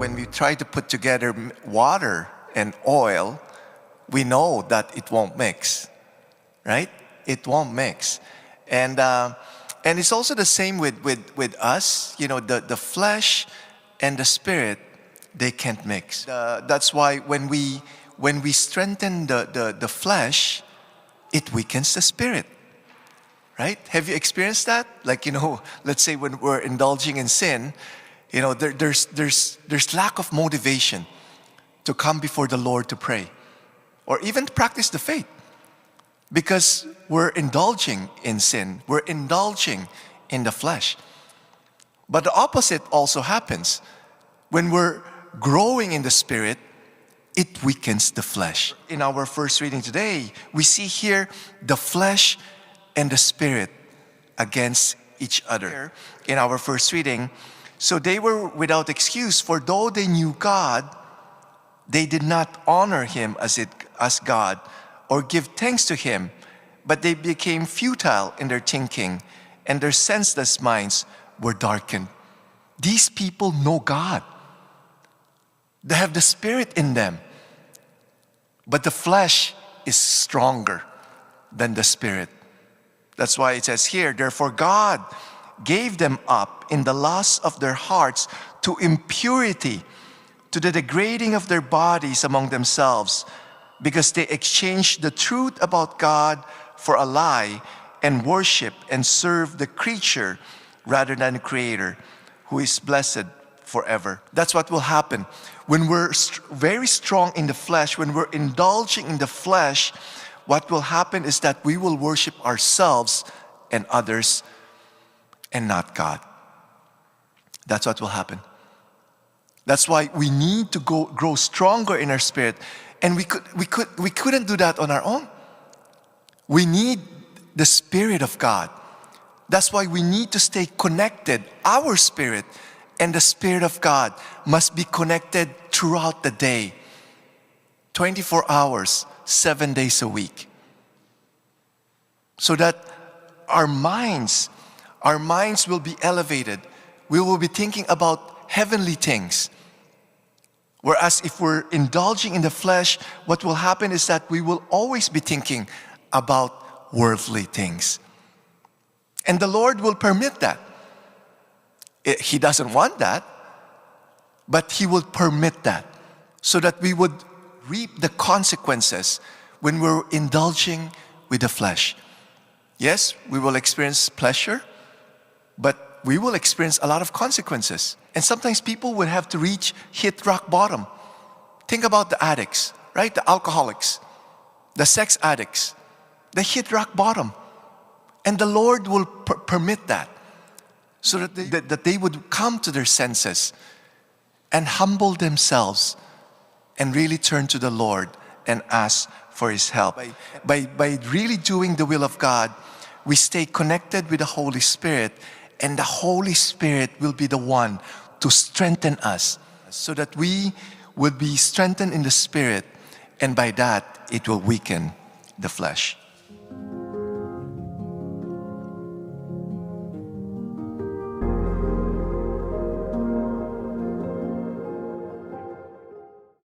when we try to put together water and oil, we know that it won't mix, right? It won't mix. And it's also the same with us. You know, the flesh and the spirit, they can't mix. That's why when we strengthen the flesh, it weakens the spirit, right? Have you experienced that? Like, you know, let's say when we're indulging in sin, you know, there's lack of motivation to come before the Lord to pray or even to practice the faith because we're indulging in sin. We're indulging in the flesh. But the opposite also happens. When we're growing in the spirit, it weakens the flesh. In our first reading today, we see here the flesh and the spirit against each other. In our first reading, so they were without excuse, for though they knew God, they did not honor him as God or give thanks to him, but they became futile in their thinking, and their senseless minds were darkened. These people know God. They have the Spirit in them, but the flesh is stronger than the Spirit. That's why it says here, therefore God gave them up in the lusts of their hearts to impurity, to the degrading of their bodies among themselves, because they exchanged the truth about God for a lie and worship and serve the creature rather than the Creator, who is blessed forever. That's what will happen. When we're very strong in the flesh, when we're indulging in the flesh, what will happen is that we will worship ourselves and others and not God. That's what will happen. That's why we need to grow stronger in our spirit. And we couldn't do that on our own. We need the Spirit of God. That's why we need to stay connected. Our spirit and the Spirit of God must be connected throughout the day. 24 hours, 7 days a week. So that our minds will be elevated. We will be thinking about heavenly things. Whereas if we're indulging in the flesh, what will happen is that we will always be thinking about worldly things. And the Lord will permit that. He doesn't want that, but He will permit that so that we would reap the consequences when we're indulging with the flesh. Yes, we will experience pleasure, but we will experience a lot of consequences. And sometimes people will have to hit rock bottom. Think about the addicts, right? The alcoholics, the sex addicts. They hit rock bottom. And the Lord will permit that so that they would come to their senses and humble themselves and really turn to the Lord and ask for His help. By really doing the will of God, we stay connected with the Holy Spirit, and the Holy Spirit will be the one to strengthen us so that we would be strengthened in the Spirit, and by that, it will weaken the flesh.